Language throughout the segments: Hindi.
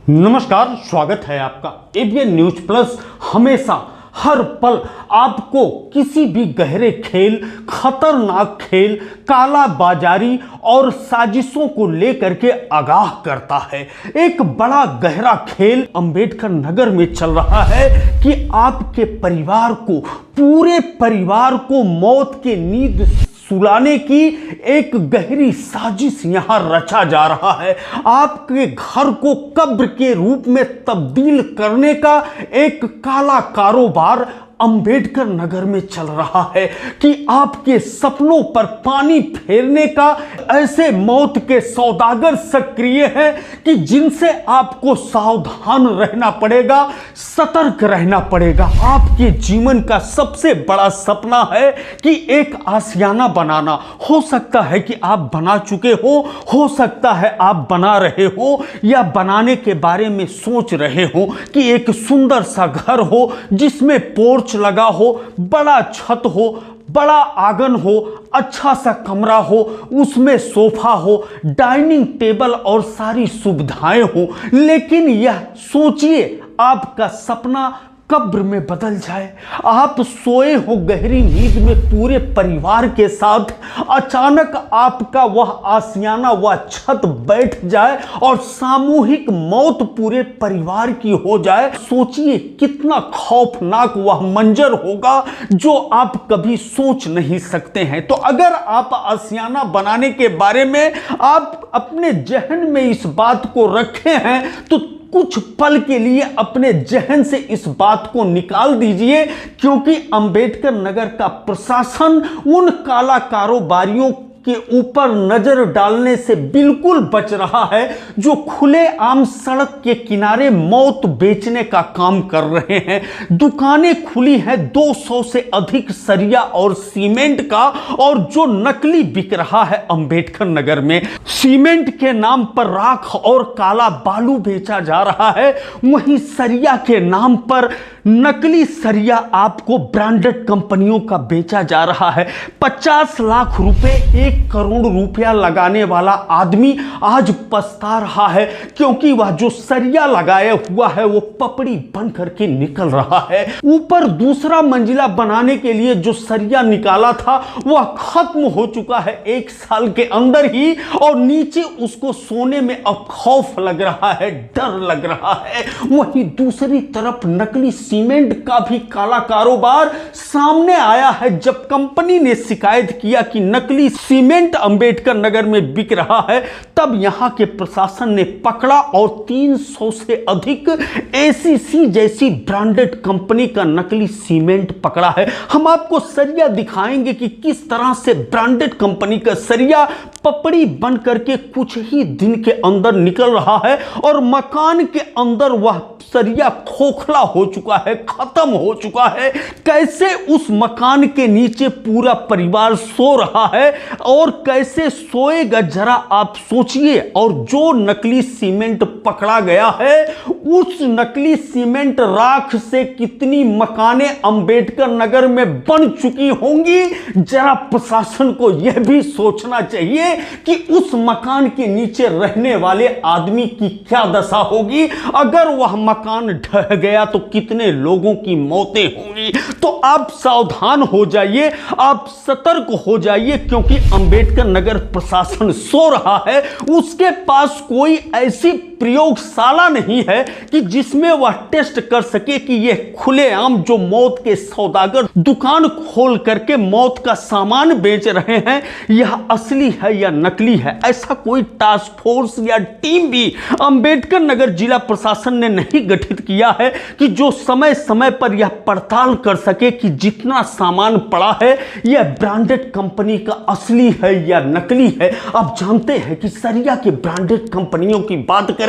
नमस्कार, स्वागत है आपका एबीएन न्यूज प्लस। हमेशा हर पल आपको किसी भी गहरे खेल, खतरनाक खेल, काला बाजारी और साजिशों को लेकर के आगाह करता है। एक बड़ा गहरा खेल अंबेडकर नगर में चल रहा है कि आपके परिवार को, पूरे परिवार को मौत की नींद सुलाने की एक गहरी साजिश यहां रचा जा रहा है। आपके घर को कब्र के रूप में तब्दील करने का एक काला कारोबार अंबेडकर नगर में चल रहा है कि आपके सपनों पर पानी फेरने का ऐसे मौत के सौदागर सक्रिय हैं कि जिनसे आपको सावधान रहना पड़ेगा, सतर्क रहना पड़ेगा। आपके जीवन का सबसे बड़ा सपना है कि एक आशियाना बनाना। हो सकता है कि आप बना चुके हो सकता है आप बना रहे हो या बनाने के बारे में सोच रहे हो कि एक सुंदर सा घर हो जिसमें पोर्च लगा हो, बड़ा छत हो, बड़ा आंगन हो, अच्छा सा कमरा हो, उसमें सोफा हो, डाइनिंग टेबल और सारी सुविधाएं हो। लेकिन यह सोचिए, आपका सपना कब्र में बदल जाए। आप सोए हो गहरी नींद में पूरे परिवार के साथ, अचानक आपका वह आशियाना, वह छत बैठ जाए और सामूहिक मौत पूरे परिवार की हो जाए। सोचिए कितना खौफनाक वह मंजर होगा जो आप कभी सोच नहीं सकते हैं। तो अगर आप आशियाना बनाने के बारे में आप अपने जहन में इस बात को रखे हैं तो कुछ पल के लिए अपने जहन से इस बात को निकाल दीजिए, क्योंकि अंबेडकर नगर का प्रशासन उन काला कारोबारियों के ऊपर नजर डालने से बिल्कुल बच रहा है जो खुले आम सड़क के किनारे मौत बेचने का काम कर रहे हैं। दुकानें खुली हैं 200 से अधिक सरिया और सीमेंट का, और जो नकली बिक रहा है अंबेडकर नगर में। सीमेंट के नाम पर राख और काला बालू बेचा जा रहा है, वहीं सरिया के नाम पर नकली सरिया आपको ब्रांडेड कंपनियों का बेचा जा रहा है। 50 लाख रुपए, 1 करोड़ रुपया लगाने वाला आदमी आज पछता रहा है, क्योंकि वह जो सरिया लगाया हुआ है वो पपड़ी बन करके निकल रहा है। ऊपर दूसरा मंजिला बनाने के लिए जो सरिया निकाला था वह खत्म हो चुका है 1 साल के अंदर ही, और नीचे उसको सोने में अब खौफ लग रहा है, डर लग रहा है। वहीं दूसरी तरफ नकली सीमेंट का भी काला कारोबार सामने आया है। जब कंपनी ने शिकायत किया कि नकली सीमेंट अंबेडकर नगर में बिक रहा है, तब यहां के प्रशासन ने पकड़ा और 300 से अधिक एसीसी जैसी ब्रांडेड कंपनी का नकली सीमेंट पकड़ा है। हम आपको सरिया दिखाएंगे कि किस तरह से ब्रांडेड कंपनी का सरिया पपड़ी बन करके कुछ ही दिन के अंदर निकल रहा है, और मकान के अंदर वह सरिया खोखला हो चुका है, खत्म हो चुका है। कैसे उस मकान के नीचे पूरा परिवार सो रहा है और कैसे सोएगा, जरा आप सोचिए। और जो नकली सीमेंट पकड़ा गया है, उस नकली सीमेंट राख से कितनी मकानें अंबेडकर नगर में बन चुकी होंगी, जरा प्रशासन को यह भी सोचना चाहिए कि उस मकान के नीचे रहने वाले आदमी की क्या दशा होगी। अगर वह मकान ढह गया तो कितने लोगों की मौतें होंगी। तो आप सावधान हो जाइए, आप सतर्क हो जाइए, क्योंकि अंबेडकर नगर प्रशासन सो रहा है। उसके पास कोई ऐसी प्रयोगशाला नहीं है कि जिसमें वह टेस्ट कर सके कि यह खुलेआम जो मौत के सौदागर दुकान खोल करके मौत का सामान बेच रहे हैं, यह असली है या नकली है। ऐसा कोई टास्क फोर्स या टीम भी अंबेडकर नगर जिला प्रशासन ने नहीं गठित किया है कि जो समय समय पर यह पड़ताल कर सके कि जितना सामान पड़ा है यह ब्रांडेड कंपनी का असली है या नकली है। आप जानते हैं कि सरिया के ब्रांडेड कंपनियों की बात करें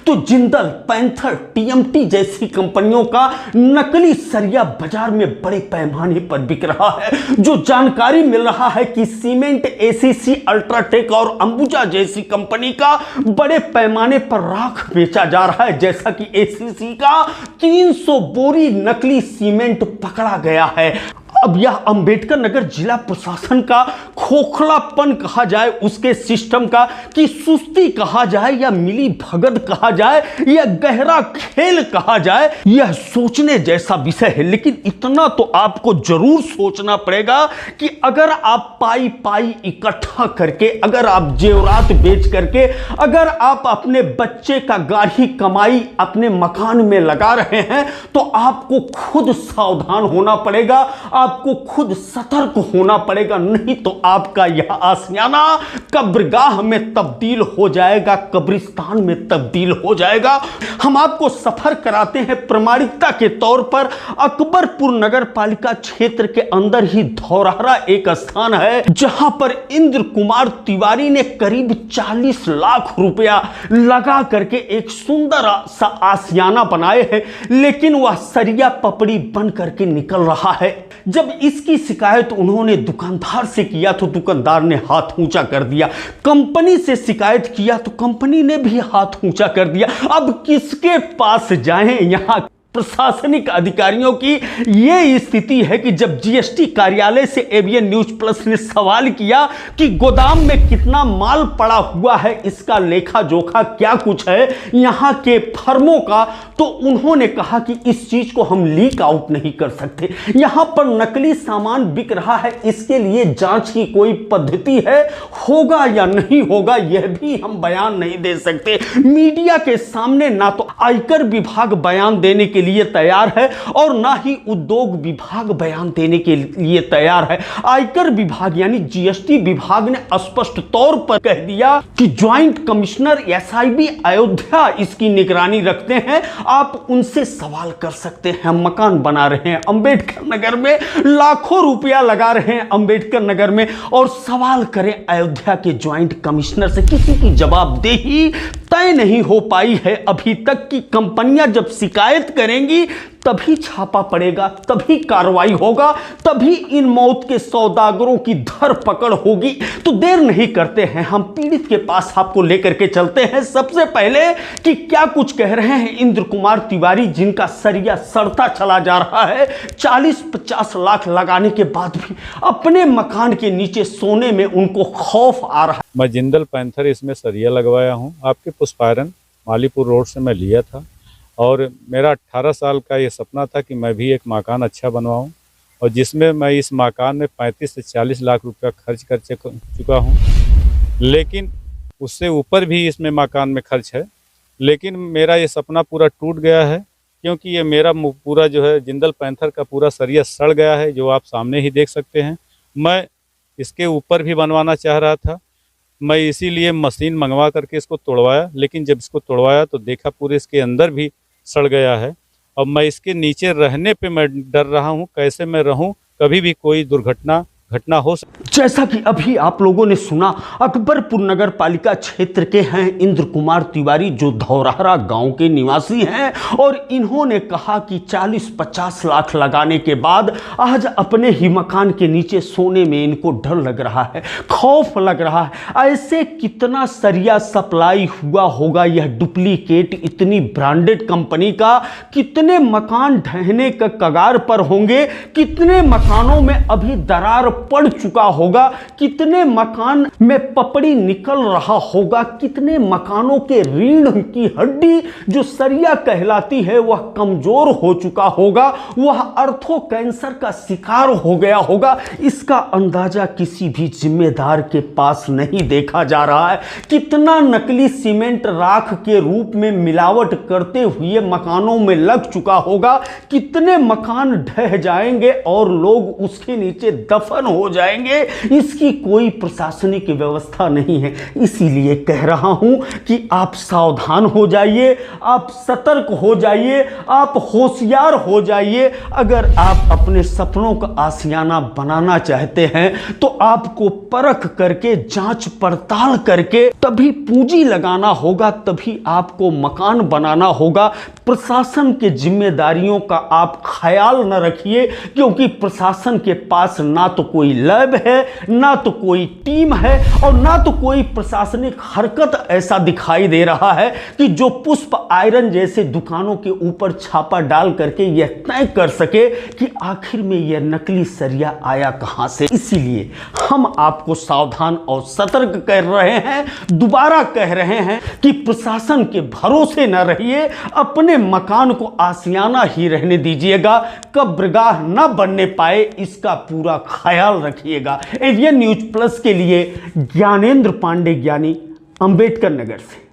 तो जिंदल, पैंथर, टीएमटी जैसी कंपनियों का नकली सरिया बाजार में बड़े पैमाने पर बिक रहा है। जो जानकारी मिल रहा है कि सीमेंट, एसीसी, अल्ट्राटेक और अंबुजा जैसी कंपनी का बड़े पैमाने पर राख बेचा जा रहा है। जैसा कि एसीसी का 300 बोरी नकली सीमेंट पकड़ा गया है। अब यह अंबेडकर नगर जिला प्रशासन का खोखलापन कहा जाए, उसके सिस्टम का, कि सुस्ती कहा जाए या मिली भगत कहा जाए या गहरा खेल कहा जाए, यह सोचने जैसा विषय है। लेकिन इतना तो आपको जरूर सोचना पड़ेगा कि अगर आप पाई पाई इकट्ठा करके, अगर आप जेवरात बेच करके, अगर आप अपने बच्चे का गाढ़ी कमाई अपने मकान में लगा रहे हैं, तो आपको खुद सावधान होना पड़ेगा, आपको खुद सतर्क होना पड़ेगा, नहीं तो आपका यह आशियाना कब्रगाह में तब्दील हो जाएगा, कब्रिस्तान में तब्दील हो जाएगा। हम आपको सफर कराते हैं प्रमाणिकता के तौर पर। अकबरपुर नगर पालिका क्षेत्र के अंदर ही धौरहरा एक स्थान है जहां पर इंद्र कुमार तिवारी ने करीब 40 लाख रुपया लगा करके एक सुंदर सा आशियाना बनाए हैं, लेकिन वह सरिया पपड़ी बन करके निकल रहा है। जब इसकी शिकायत उन्होंने दुकानदार से किया तो दुकानदार ने हाथ ऊंचा कर दिया, कंपनी से शिकायत किया तो कंपनी ने भी हाथ ऊंचा कर दिया। अब किसके पास जाएं? यहां प्रशासनिक अधिकारियों की यह स्थिति है कि जब जीएसटी कार्यालय से एबीएन न्यूज प्लस ने सवाल किया कि गोदाम में कितना माल पड़ा हुआ है, इसका लेखा जोखा क्या कुछ है यहां के फर्मों का, तो उन्होंने कहा कि इस चीज को हम लीक आउट नहीं कर सकते। यहां पर नकली सामान बिक रहा है, इसके लिए जांच की कोई पद्धति है, होगा या नहीं होगा यह भी हम बयान नहीं दे सकते। मीडिया के सामने ना तो आयकर विभाग बयान देने के लिए तैयार है और ना ही उद्योग विभाग बयान देने के लिए तैयार है। आयकर विभाग यानी जीएसटी विभाग ने स्पष्ट तौर पर कह दिया कि ज्वाइंट कमिश्नर एसआईबी अयोध्या इसकी निगरानी रखते हैं, आप उनसे सवाल कर सकते हैं। मकान बना रहे हैं अंबेडकर नगर में, लाखों रुपया लगा रहे हैं अंबेडकर नगर में, और सवाल करें अयोध्या के ज्वाइंट कमिश्नर से, किसी की जवाबदेही तय नहीं हो पाई है अभी तक कि कंपनियां जब शिकायत करेंगी तभी छापा पड़ेगा, तभी कार्रवाई होगा, तभी इन मौत के सौदागरों की धरपकड़ होगी। तो देर नहीं करते हैं, हम पीड़ित के पास आपको लेकर के चलते हैं। सबसे पहले कि क्या कुछ कह रहे हैं इंद्र कुमार तिवारी, जिनका सरिया सड़ता चला जा रहा है, 40-50 लाख लगाने के बाद भी अपने मकान के नीचे सोने में उनको खौफ आ रहा है। मैं जिंदल पैंथर इसमें सरिया लगवाया हूँ, आपके पुष्पायरन मालीपुर रोड से मैं लिया था, और मेरा 18 साल का ये सपना था कि मैं भी एक मकान अच्छा बनवाऊं, और जिसमें मैं इस मकान में 35 से 40 लाख रुपया खर्च कर चुका हूं। लेकिन उससे ऊपर भी इसमें मकान में खर्च है, लेकिन मेरा ये सपना पूरा टूट गया है, क्योंकि ये मेरा पूरा जो है जिंदल पैंथर का पूरा सरिया सड़ गया है, जो आप सामने ही देख सकते हैं। मैं इसके ऊपर भी बनवाना चाह रहा था, मैं इसीलिए मशीन मंगवा करके इसको तोड़वाया, लेकिन जब इसको तोड़वाया तो देखा पूरे इसके अंदर भी सड़ गया है। अब मैं इसके नीचे रहने पे मैं डर रहा हूँ, कैसे मैं रहूँ, कभी भी कोई दुर्घटना हो सकती। जैसा कि अभी आप लोगों ने सुना, अकबरपुर नगर पालिका क्षेत्र के हैं इंद्र कुमार तिवारी, जो धौरहरा गांव के निवासी हैं, और इन्होंने कहा कि 40-50 लाख लगाने के बाद आज अपने ही मकान के नीचे सोने में इनको डर लग रहा है, खौफ लग रहा है। ऐसे कितना सरिया सप्लाई हुआ होगा यह डुप्लीकेट, इतनी ब्रांडेड कंपनी का, कितने मकान ढहने के कगार पर होंगे, कितने मकानों में अभी दरार पड़ चुका होगा, कितने मकान में पपड़ी निकल रहा होगा, कितने मकानों के रीढ़ की हड्डी जो सरिया कहलाती है वह कमजोर हो चुका होगा, वह अर्थो कैंसर का शिकार हो गया होगा। इसका अंदाजा किसी भी जिम्मेदार के पास नहीं देखा जा रहा है। कितना नकली सीमेंट राख के रूप में मिलावट करते हुए मकानों में लग चुका होगा, कितने मकान ढह जाएंगे और लोग उसके नीचे दफन हो जाएंगे, इसकी कोई प्रशासनिक व्यवस्था नहीं है। इसीलिए कह रहा हूं कि आप सावधान हो जाइए, आप सतर्क हो जाइए, आप होशियार हो जाइए। अगर आप अपने सपनों का आशियाना बनाना चाहते हैं तो आपको परख करके, जांच पड़ताल करके तभी पूंजी लगाना होगा, तभी आपको मकान बनाना होगा। प्रशासन के जिम्मेदारियों का आप ख्याल न रखिए, क्योंकि प्रशासन के पास ना तो कोई लैब है, ना तो कोई टीम है और ना तो कोई प्रशासनिक हरकत ऐसा दिखाई दे रहा है कि जो पुष्प आयरन जैसे दुकानों के ऊपर छापा डाल करके यह तय कर सके कि आखिर में यह नकली सरिया आया कहां से। इसीलिए हम आपको सावधान और सतर्क कर रहे हैं, दोबारा कह रहे हैं कि प्रशासन के भरोसे न रहिए, अपने मकान को आशियाना ही रहने दीजिएगा, कब्रगाह न बनने पाए इसका पूरा ख्याल रखिएगा। एवीएन न्यूज प्लस के लिए ज्ञानेंद्र पांडे, ज्ञानी, अंबेडकर नगर से।